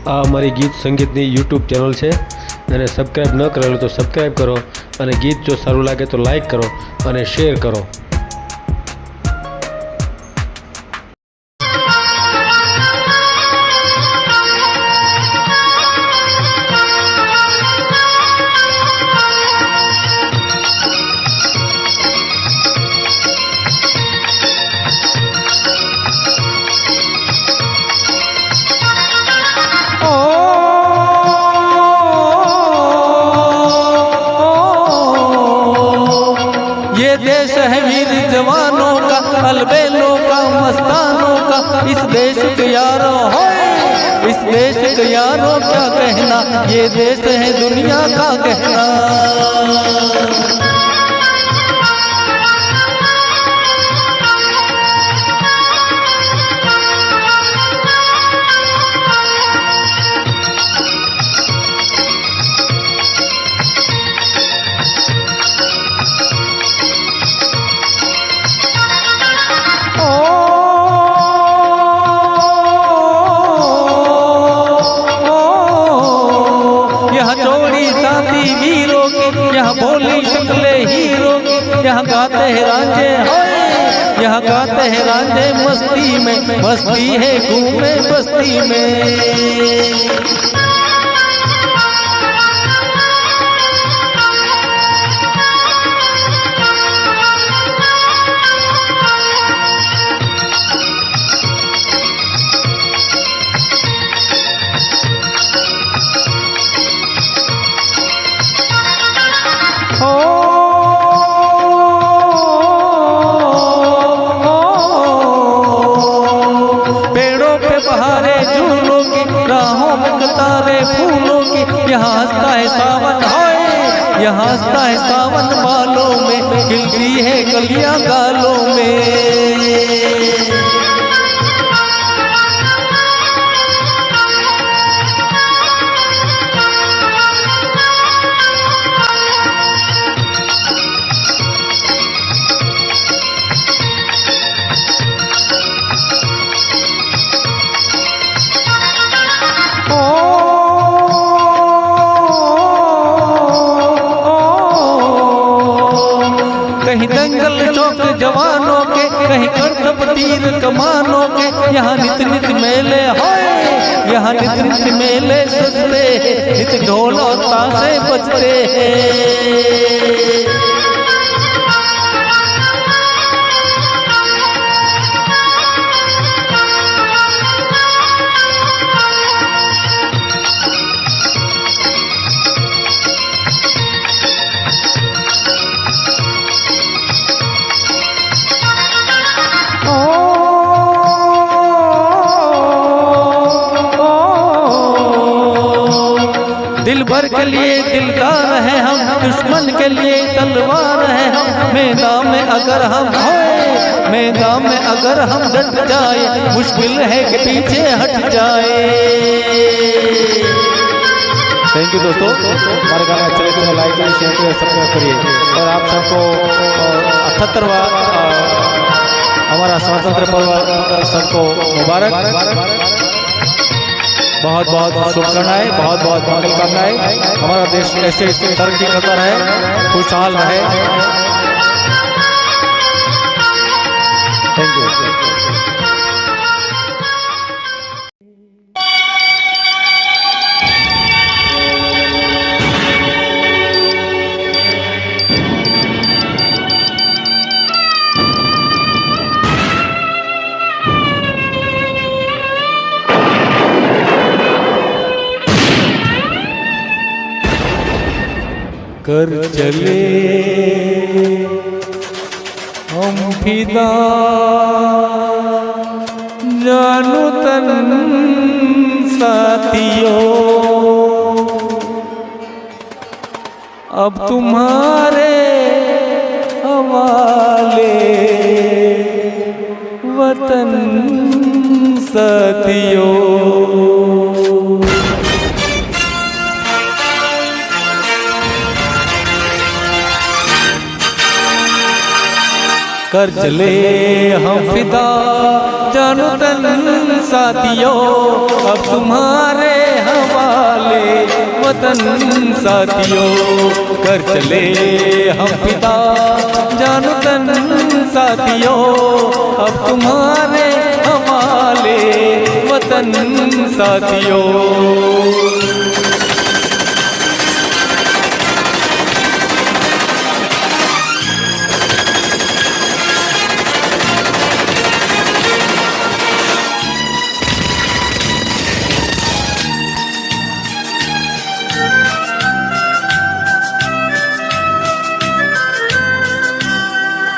આ અમારી ગીત સંગીતની યુટ્યુબ ચેનલ છે અને સબસ્ક્રાઈબ ન કરેલું તો સબસ્ક્રાઈબ કરો અને ગીત જો સારું લાગે તો લાઈક કરો અને શેર કરો. ये देश है वीर जवानों का, अलबेलों का, मस्तानों का. इस देश के यारों हो, इस देश के यारों क्या कहना, ये देश है दुनिया का कहना. यहाँ बोली शक्ले हीरो की, यहाँ गाते हैं रांझे, यहाँ गाते हैं रांझे मस्ती में, मस्ती है घूमे बस्ती में. पेड़ों पे बहारे झूलों की, राहों में कतारे फूलों की. यहाँ हंसता है सावन, यहाँ हंसता है सावन बालों में, खिलती है कलियां गालों में. कहीं दंगल चौक जवानों के, कहीं करतब तीर कमानों के. यहाँ नित नित मेले हैं, यहाँ नित नित मेले सजते हैं, नित ढोल और ताशे बजते हैं. दिल भर के लिए दिलदार है हम, दुश्मन के लिए तलवार है हम. मैदान में अगर हम होए, मैदान में अगर हम डट जाए, मुश्किल है कि पीछे हट जाए. थैंक यू दोस्तों. हमारे गाना अच्छा लगे तो लाइक करिए, शेयर करिए, सब्सक्राइब करिए. और आप सबको 78वां हमारा स्वतंत्र पर्व सबको मुबारक. बहुत बहुत शुभकामनाएं, बहुत बहुत मंगलकामनाएं. हमारा देश ऐसे तरक्की करता रहे, खुशहाल रहे. Thank you. कर चले हम फिदा जानू तन साथियों, अब तुम्हारे हवाले वतन साथियों. कर चले हम फिदा जानू तन साथियों, अब तुम्हारे हवाले वतन साथियों, कर चले हम फिदा जान तन साथियों, अब तुम्हारे हवाले वतन साथियों।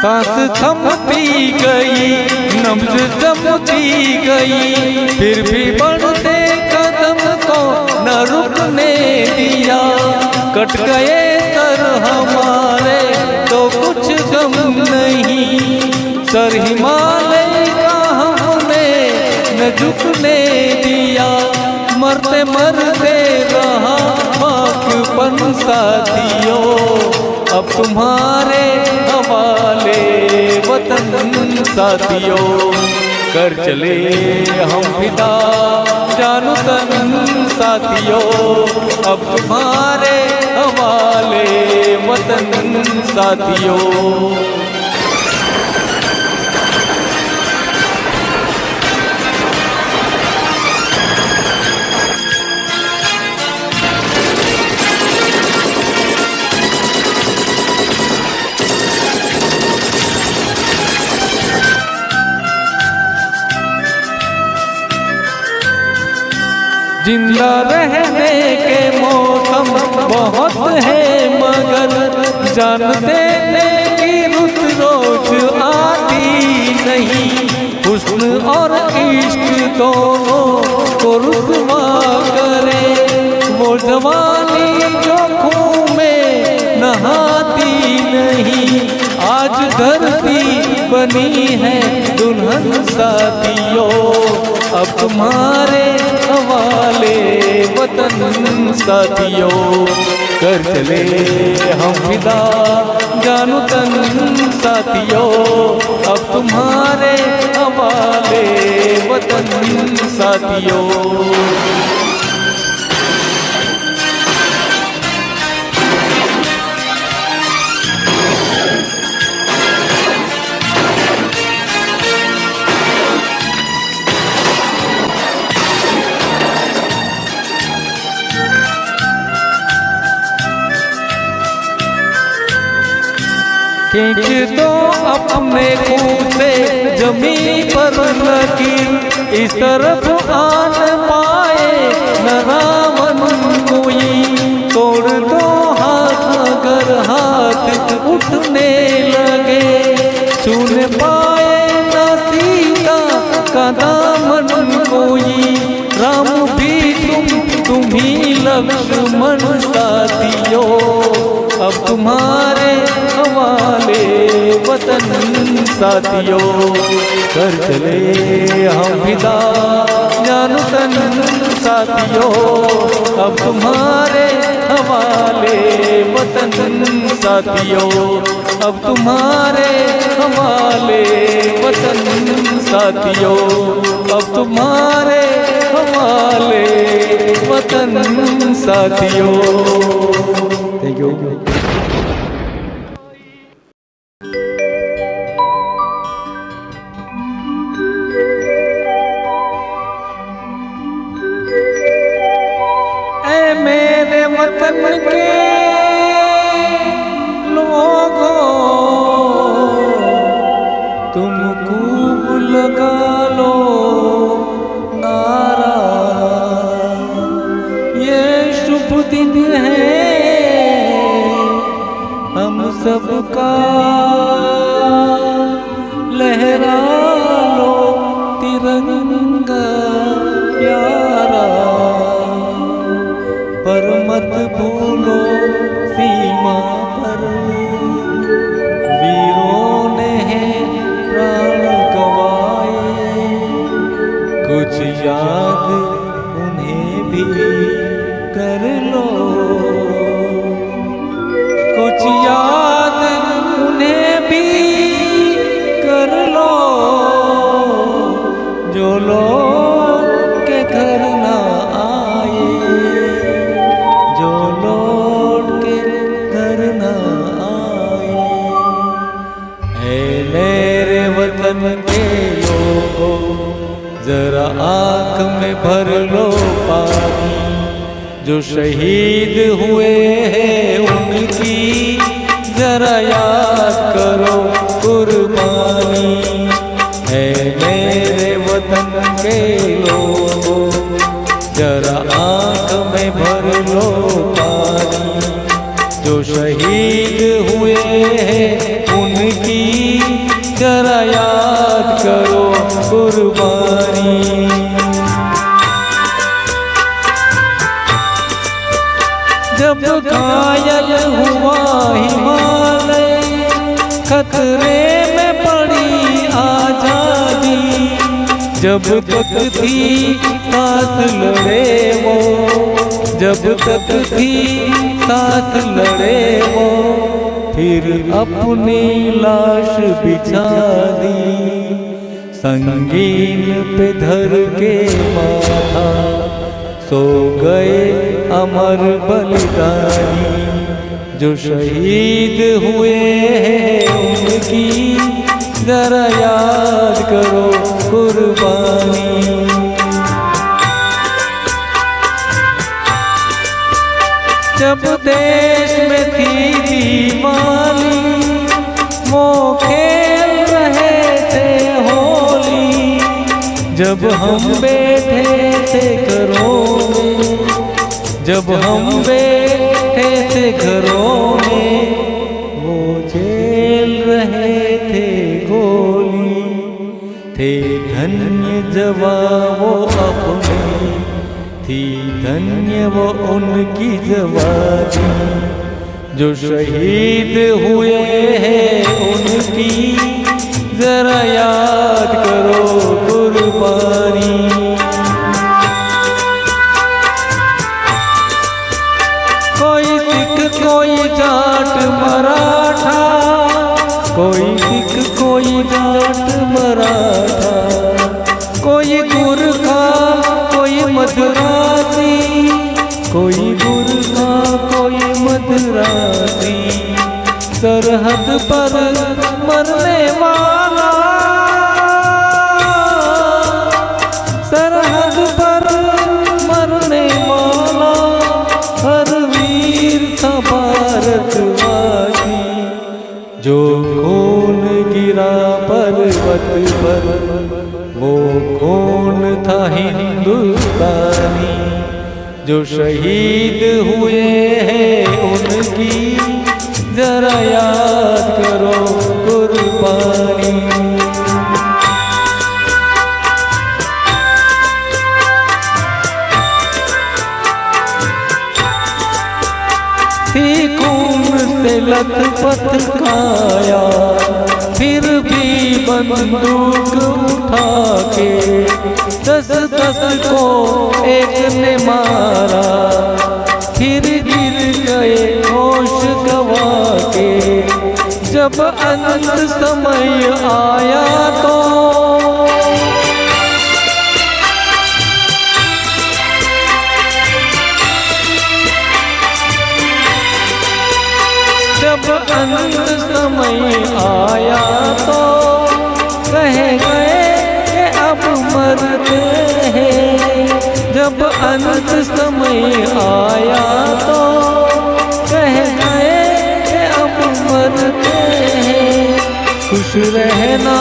सांस थमती गई, नब्ज जमती गई, फिर भी बढ़ते कदम को न रुकने दिया। कट गए सर हमारे तो कुछ गम नहीं, सर हिमालय का हमने न झुकने दिया। मरते मरते रहा बाकीपन साथियों, अब तुम्हारे हवाले वतन साथियों, कर चले हम फिदा जान तन साथियों, अब तुम्हारे हवाले वतन साथियों। जिंदा रहने के मौसम बहुत है, मगर जान देने की रुत रोज आती नहीं। हुस्न और इश्क दोनों को रुसवा करे, वो जवानी जो खून में नहाती नहीं। आज धरती बनी है दुल्हन साथियों, अब तुम्हारे हवाले वतन साथियों, कर चले हम फिदा जान तन साथियों, अब तुम्हारे हवाले वतन साथियों। खींच दो अपने खून से जमीन पर लकीर, इस तरफ आन पाए न रावण कोई। तोड़ दो हाथ अगर हाथ उठने लगे, छून पाए न सीता का दामन कोई। राम भी तुम ही लक्ष्मण साथियों, अब तुम्हारे हवाले वतन साथियों, कर चले हम फिदा जान तन साथियों, अब तुम्हारे हवाले वतन साथियों, अब तुम्हारे हवाले वतन साथियों, अब तुम्हारे हवाले वतन साथियों। Thank you. मेरे वतन के लोगों, तुम खूब लगा लो नारा, ये शुभ दिन है हम सबका, लहरा लो तिरंगा प्यारा। पर मत भूलो सीमा पर वीरों ने प्राण गवाए, कुछ याद उन्हें भी कर लो, कुछ याद उन्हें भी कर लो, जो लोग के घर ना आए। लो पानी। जो शहीद हुए हैं उनकी जरा याद करो कुर्बानी। है मेरे वतन के लोगों जरा आँख में भर लो पानी। जो शहीद हुए हैं उनकी जरा याद करो कुर्बानी। जब घायल हुआ हिमालय खतरे में पड़ी आजादी। जब तक थी सांस लड़े वो, जब तक थी सांस लड़े वो, फिर अपनी लाश बिछा दी। संगीन पे धर के माथा सो गए अमर बलिदानी। जो शहीद हुए हैं उनकी जरा याद करो कुर्बानी। जब देश में थी दीवाली वो खेल रहे थे होली। जब हम बैठे थे घरों में, जब हम बैठे थे घरों में, वो झेल रहे थे गोली। थे धन्य जवान वो अपने, थी धन्य वो उनकी जवानी। जो शहीद हुए हैं उनकी जरा याद करो कुर्बानी। कोई सिख कोई जाट मराठा, कोई सिख कोई जाट मराठा, कोई गुरखा कोई मद्रासी, कोई गुरखा कोई मद्रासी। सरहद पर मरने वाला, सरहद पर मरने वाला हर वीर था भारतवासी। जो खून गिरा पर्वत पर वो खून था हिंदुस्तानी। जो शहीद हुए हैं उनकी जरा याद करो कुर्बानी। थी खून से लथपथ काया, फिर भी बंदूक उठा के 10-10 को एक ने मारा। फिर गिर गए होश गवा के, जब अनंत समय आया तो जब अनंत समय आया तो कह गए कि अब मरते हैं। जब अनंत समय आया तो कह गए कि अब मरते हैं। खुश रहना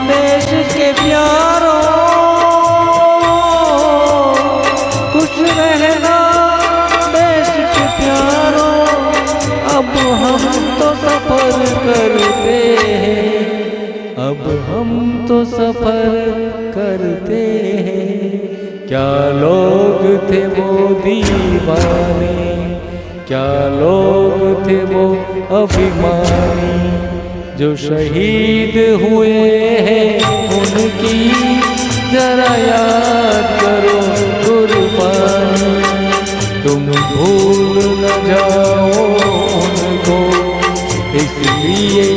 देश के प्यारों, खुश रहना देश के प्यारों। अब हम तो सफर करते हैं, अब हम तो सफर करते हैं। क्या लोग थे वो दीवाने, क्या लोग थे वो अभिमानी। जो शहीद हुए हैं उनकी जरा याद करो कुर्बानी। तुम भूल न जाओ उनको, इसलिए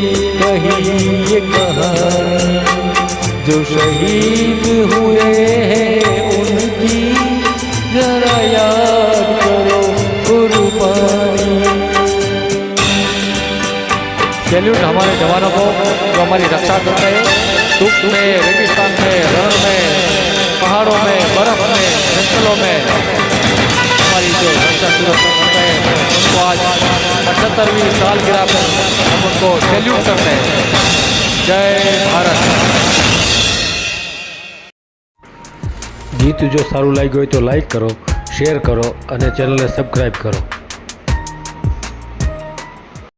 कही ये कहानी। जो शहीद हुए हैं उनकी जरा याद करो कुर्बानी। सैल्यूट हमारे जवानों को जो हमारी रक्षा करते हैं, दुख में, रेगिस्तान में, रण में, पहाड़ पहाड़ों में, बर्फ में, जंगलों में हमारी जो रक्षा सूरत है उनको आज 78वीं सालगिरह पर हम उनको सैल्यूट करते हैं। जय भारत। ગીત જો સારું લાગ્યું હોય તો લાઈક કરો, શેર કરો અને ચેનલને સબસ્ક્રાઈબ કરો।